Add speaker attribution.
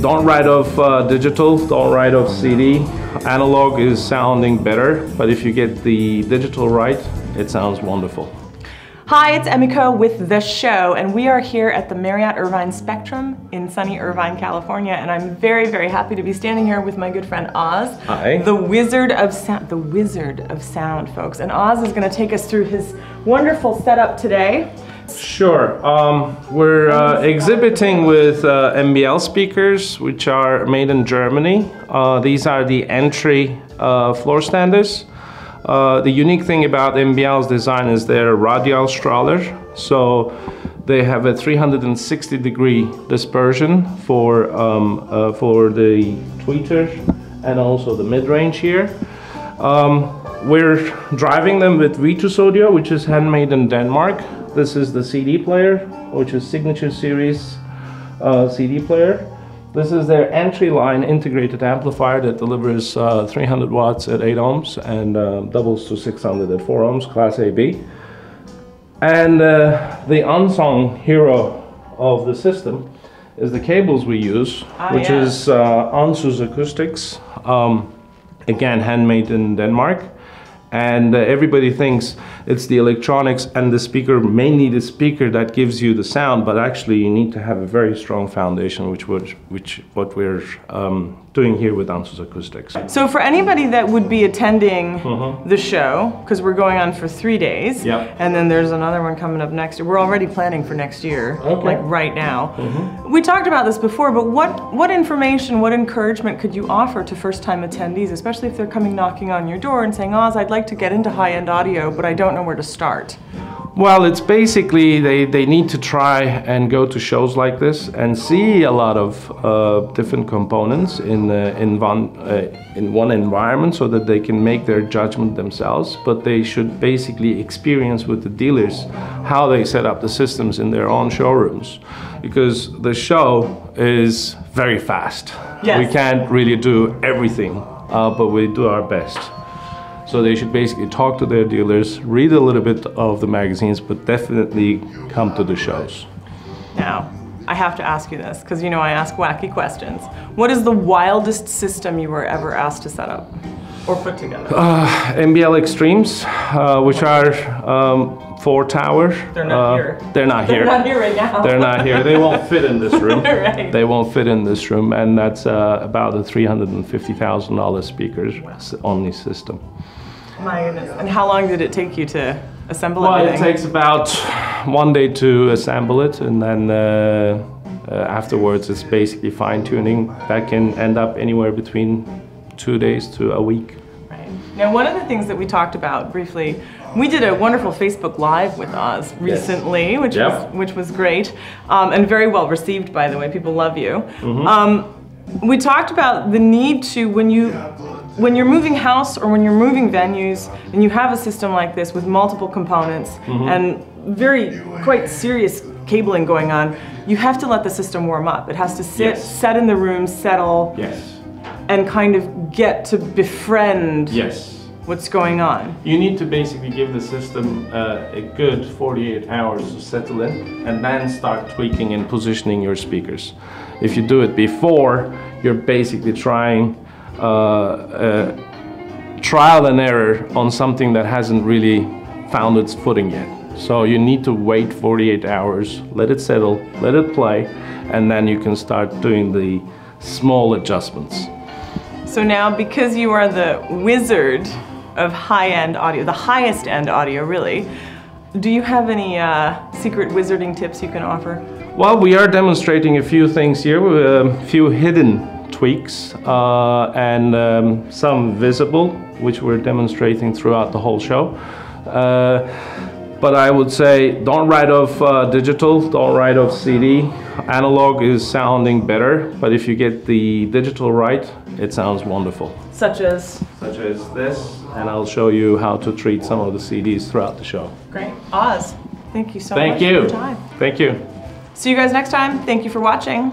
Speaker 1: don't write off digital, don't write off CD. Analog is sounding better, but if you get the digital right, it sounds wonderful.
Speaker 2: Hi, it's Emiko with The Show, and we are here at the Marriott Irvine Spectrum in sunny Irvine, California, and I'm very, very happy to be standing here with my good friend Oz.
Speaker 1: Hi.
Speaker 2: The Wizard of Sound, folks. And Oz is going to take us through his wonderful setup today.
Speaker 1: Sure. We're exhibiting with MBL speakers, which are made in Germany. These are the entry floor standers. The unique thing about MBL's design is they're radial Strahler, so they have a 360-degree dispersion for the tweeter and also the mid-range here. We're driving them with V2 audio, which is handmade in Denmark. This is the CD player, which is Signature Series CD player. This is their entry line integrated amplifier that delivers 300 watts at 8 ohms and doubles to 600 at 4 ohms, Class AB. And the unsung hero of the system is the cables we use, which is Ansus Acoustics, again handmade in Denmark. And everybody thinks it's the electronics and the speaker, mainly the speaker, that gives you the sound, but actually you need to have a very strong foundation, which what we're doing here with Ansus Acoustics.
Speaker 2: So for anybody that would be attending the show, because we're going on for 3 days, and then there's another one coming up next year. We're already planning for next year, like right now. We talked about this before, but what information, what encouragement could you offer to first-time attendees, especially if they're coming knocking on your door and saying, Oz, I'd like to get into high-end audio, but I don't know where to start?
Speaker 1: Well, it's basically they need to try and go to shows like this and see a lot of different components in one environment so that they can make their judgment themselves. But they should basically experience with the dealers how they set up the systems in their own showrooms, because the show is very fast.
Speaker 2: Yes.
Speaker 1: We can't really do everything, but we do our best. So they should basically talk to their dealers, read a little bit of the magazines, but definitely come to the shows.
Speaker 2: Now, I have to ask you this, because you know I ask wacky questions. What is the wildest system you were ever asked to set up or put together?
Speaker 1: MBL Extremes, which are 4 towers.
Speaker 2: They're not here.
Speaker 1: They're not here.
Speaker 2: They're not here right now.
Speaker 1: They're not here. They won't fit in this room.
Speaker 2: Right.
Speaker 1: They won't fit in this room, and that's about a $350,000 speakers only system.
Speaker 2: My goodness. And how long did it take you to assemble everything?
Speaker 1: Well, it takes about 1 day to assemble it, and then afterwards it's basically fine-tuning. That can end up anywhere between 2 days to a week.
Speaker 2: Right. Now, one of the things that we talked about briefly, we did a wonderful Facebook Live with Oz recently, which was great, and very well received, by the way. People love you. We talked about the need to, when you're moving house or when you're moving venues and you have a system like this with multiple components and quite serious cabling going on, you have to let the system warm up. It has to sit, set in the room, settle, and kind of get to befriend what's going on.
Speaker 1: You need to basically give the system a good 48 hours to settle in and then start tweaking and positioning your speakers. If you do it before, you're basically trying trial and error on something that hasn't really found its footing yet. So you need to wait 48 hours, let it settle, let it play, and then you can start doing the small adjustments.
Speaker 2: So now, because you are the wizard of high-end audio, the highest end audio really, do you have any secret wizarding tips you can offer?
Speaker 1: Well, we are demonstrating a few things here, a few hidden tweaks and some visible, which we're demonstrating throughout the whole show. But I would say don't write off digital, don't write off CD. Analog is sounding better, but if you get the digital right, it sounds wonderful.
Speaker 2: Such as?
Speaker 1: Such as this, and I'll show you how to treat some of the CDs throughout the show.
Speaker 2: Great. Oz, thank you so much for your time.
Speaker 1: Thank you.
Speaker 2: See you guys next time. Thank you for watching.